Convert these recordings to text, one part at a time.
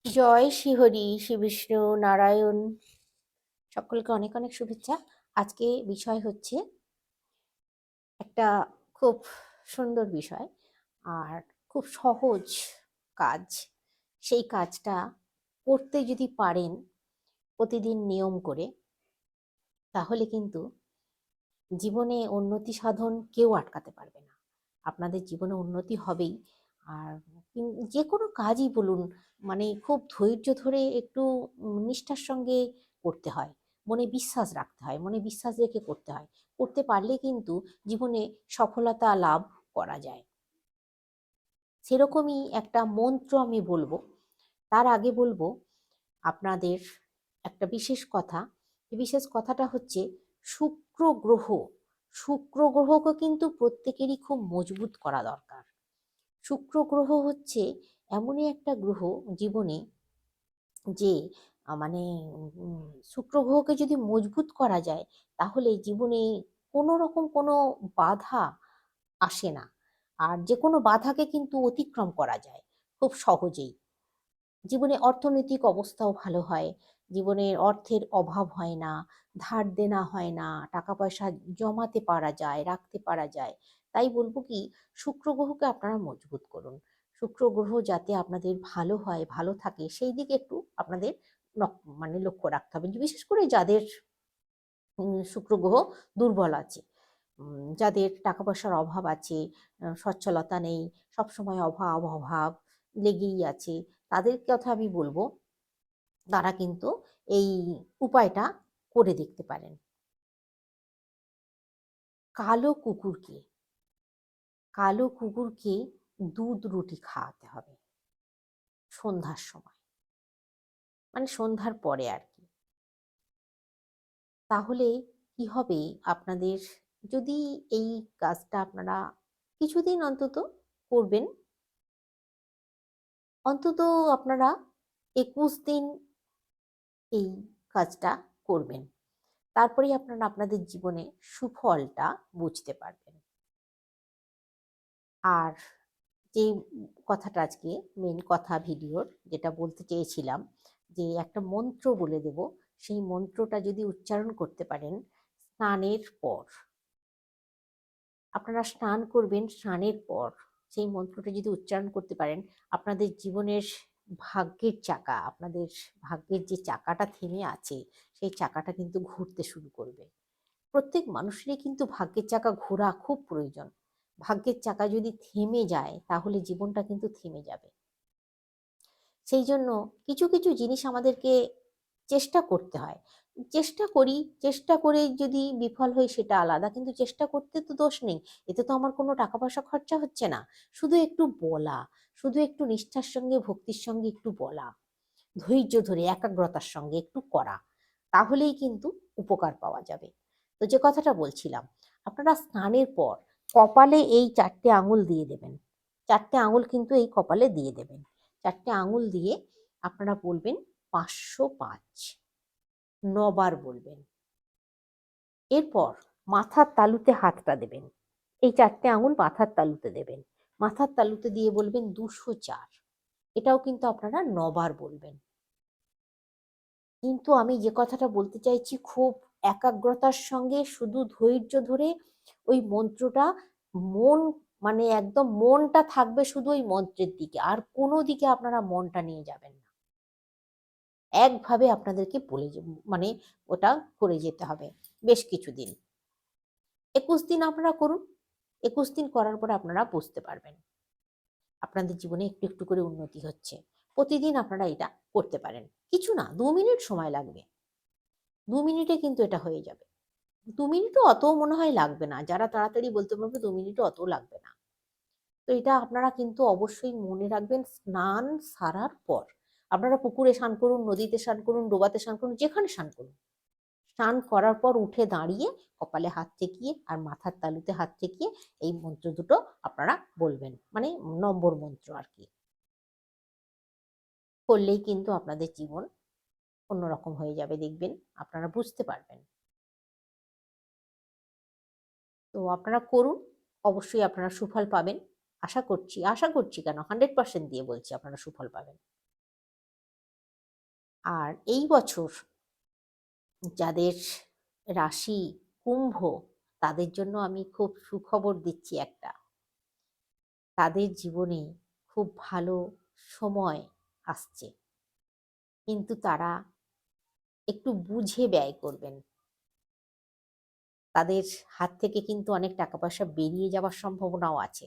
জয় শ্রীহরি, শ্রী বিষ্ণু নারায়ণ। সকলকে অনেক অনেক শুভেচ্ছা। আজকে বিষয় হচ্ছে একটা খুব সুন্দর বিষয় আর খুব সহজ কাজ। সেই কাজটা করতে যদি পারেন প্রতিদিন নিয়ম করে, তাহলে কিন্তু জীবনে উন্নতি সাধন কেউ আটকাতে পারবে না। আপনাদের জীবনে উন্নতি হবেই। আর যে কোনো কাজই বলুন, মানে খুব ধৈর্য ধরে একটু নিষ্ঠার সঙ্গে করতে হয়, মনে বিশ্বাস রাখতে হয়, মনে বিশ্বাস রেখে করতে হয়। করতে পারলে কিন্তু জীবনে সফলতা লাভ করা যায়। সেরকমই একটা মন্ত্র আমি বলবো। তার আগে বলবো আপনাদের একটা বিশেষ কথা। এই বিশেষ কথাটা হচ্ছে শুক্র গ্রহ। শুক্র গ্রহকে কিন্তু প্রত্যেকেরই খুব মজবুত করা দরকার। শুক্র গ্রহ হচ্ছে এমনই একটা গ্রহ জীবনে, যে মানে শুক্র গ্রহকে যদি মজবুত করা যায়, তাহলে জীবনে কোনো রকম কোনো বাধা আসে না। আর যে কোনো বাধাকে কিন্তু অতিক্রম করা যায় খুব সহজেই। জীবনে অর্থনৈতিক অবস্থাও ভালো হয়, জীবনের অর্থের অভাব হয় না, ধার দেনা হয় না, টাকা পয়সা জমাতে পারা যায়, রাখতে পারা যায়। তাই বলবো কি, শুক্র গ্রহকে আপনারা মজবুত করুন। শুক্র গ্রহ যাতে আপনাদের ভালো হয়, ভালো থাকে, সেই দিকে একটু আপনাদের লক্ষ্য রাখতে হবে। বিশেষ করে যাদের শুক্র গ্রহ দুর্বল আছে, যাদের টাকা পয়সার অভাব আছে, সচ্ছলতা নেই, সবসময় অভাব অভাব লেগেই আছে, তাদের কথা আমি বলবো তারা কিন্তু এই উপায়টা করে দেখতে পারেন। কালো কুকুরকে কালো কুকুরকে দুধ রুটি খাওয়াতে হবে সন্ধ্যার সময়, মানে সন্ধ্যার পরে আর কি। তাহলে কি হবে, আপনাদের যদি এই কাজটা আপনারা কিছুদিন অন্তত করবেন, অন্তত আপনারা 21 দিন এই কাজটা করবেন, তারপরেই আপনারা আপনাদের জীবনে সুফলটা বুঝতে পারবেন। আর যে কথাটা আজকে মেন কথা ভিডিওর, যেটা বলতে চেয়েছিলাম, যে একটা মন্ত্র বলে দেব। সেই মন্ত্রটা যদি উচ্চারণ করতে পারেন স্নানের পর, আপনারা স্নান করবেন, স্নানের পর সেই মন্ত্রটা যদি উচ্চারণ করতে পারেন, আপনাদের জীবনের ভাগ্যের চাকা, আপনাদের ভাগ্যের যে চাকাটা থেমে আছে, সেই চাকাটা কিন্তু ঘুরতে শুরু করবে। প্রত্যেক মানুষেরই কিন্তু ভাগ্যের চাকা ঘোরা খুব প্রয়োজন। ভাগ্যের চাকা যদি থেমে যায়, তাহলে জীবনটা কিন্তু থেমে যাবে। সেই জন্য কিছু কিছু জিনিস আমাদেরকে চেষ্টা করতে হয়। চেষ্টা করি, চেষ্টা করে যদি বিফল হই সেটা আলাদা, কিন্তু চেষ্টা করতে তো দোষ নেই। এতে তো আমার কোনো টাকা পয়সা খরচা হচ্ছে না। শুধু একটু বলা, শুধু একটু নিষ্ঠার সঙ্গে ভক্তির সঙ্গে একটু বলা, ধৈর্য ধরে একাগ্রতার সঙ্গে একটু করা, তাহলেই কিন্তু উপকার পাওয়া যাবে। তো যে কথাটা বলছিলাম, আপনারা স্নানের পর কপালে এই 4টে আঙুল দিয়ে দেবেন। 4টে আঙুল কিন্তু এই কপালে দিয়ে দেবেন। 4টে আঙুল দিয়ে আপনারা বলবেন 505, 9 বার বলবেন। এরপর মাথার তালুতে হাতটা দেবেন। এই 4টে আঙুল মাথার তালুতে দেবেন। মাথার তালুতে দিয়ে বলবেন 204। এটাও কিন্তু আপনারা 9 বার বলবেন। কিন্তু আমি যে কথাটা বলতে চাইছি, খুব একাগ্রতার সঙ্গে শুধু ধৈর্য ধরে ওই মন্ত্রটা, মন মানে একদম মনটা থাকবে শুধু ওই মন্ত্রের দিকে, আর কোনো দিকে আপনারা মনটা নিয়ে যাবেন না। একভাবে আপনাদেরকে মানে ওটা করে যেতে হবে বেশ কিছুদিন। 21 দিন আপনারা করুন। 21 দিন করার পর আপনারা বুঝতে পারবেন আপনাদের জীবনে একটু একটু করে উন্নতি হচ্ছে। প্রতিদিন আপনারা এটা করতে পারেন। কিছু না, 2 মিনিট সময় লাগবে। 2 মিনিটে কিন্তু এটা হয়ে যাবে। 2 মিনিটও অত মনে হয় লাগবে না, যারা তাড়াতাড়ি বলতে পারবে 2 মিনিটও অত লাগবে না। তো এটা আপনারা কিন্তু অবশ্যই মনে রাখবেন। স্নান সারার পর আপনারা পুকুরে স্নান করুন, নদীতে স্নান করুন, ডোবাতে স্নান করুন, যেখানে স্নান করুন, স্নান করার পর উঠে দাঁড়িয়ে কপালে হাত ঠেকিয়ে আর মাথার তালুতে হাত ঠেকিয়ে এই মন্ত্র দুটো আপনারা বলবেন, মানে নম্বর মন্ত্র আর কি। করলেই কিন্তু আপনাদের জীবন অন্যরকম হয়ে যাবে, দেখবেন, আপনারা বুঝতে পারবেন। তো আপনারা করুন, অবশ্যই আপনারা সুফল পাবেন। আশা করছি, আশা করছি কেন, 100% দিয়ে বলছি আপনারা সুফল পাবেন। আর এই বছর যাদের রাশি কুম্ভ, তাদের জন্য আমি খুব সুখবর দিচ্ছি একটা। তাদের জীবনে খুব ভালো সময় আসছে, কিন্তু তারা একটু বুঝে ব্যয় করবেন। তাদের হাত থেকে কিন্তু অনেক টাকা পয়সা বেরিয়ে যাওয়ার সম্ভাবনাও আছে।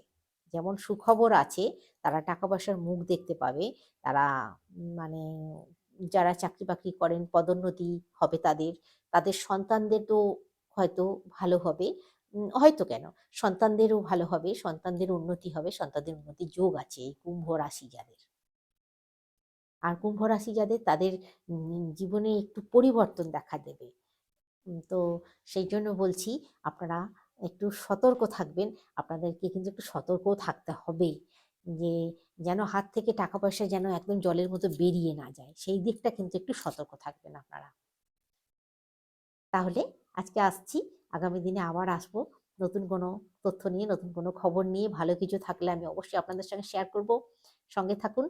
যেমন সুখবর আছে, তারা টাকা পয়সার মুখ দেখতে পাবে। তারা মানে যারা চাকরি বাকরি করেন, পদোন্নতি হবে তাদের। তাদের সন্তানদেরও হয়তো ভালো হবে। হয়তো কেন, সন্তানদেরও ভালো হবে, সন্তানদের উন্নতি হবে, সন্তানদের উন্নতির যোগ আছে এই কুম্ভ রাশি যাদের। আর কুম্ভ রাশি যাদের, তাদের জীবনে একটু পরিবর্তন দেখা দেবে। তো সেই জন্য বলছি, আপনারা একটু সতর্ক থাকবেন। আপনাদেরকে কিন্তু একটু সতর্কও থাকতে হবে, যে যেন হাত থেকে টাকা পয়সা যেন একদম জলের মতো বেরিয়ে না যায়, সেই দিকটা কিন্তু একটু সতর্ক থাকবেন আপনারা। তাহলে আজকে আসছি, আগামী দিনে আবার আসবো নতুন কোনো তথ্য নিয়ে, নতুন কোনো খবর নিয়ে। ভালো কিছু থাকলে আমি অবশ্যই আপনাদের সঙ্গে শেয়ার করব। সঙ্গে থাকুন।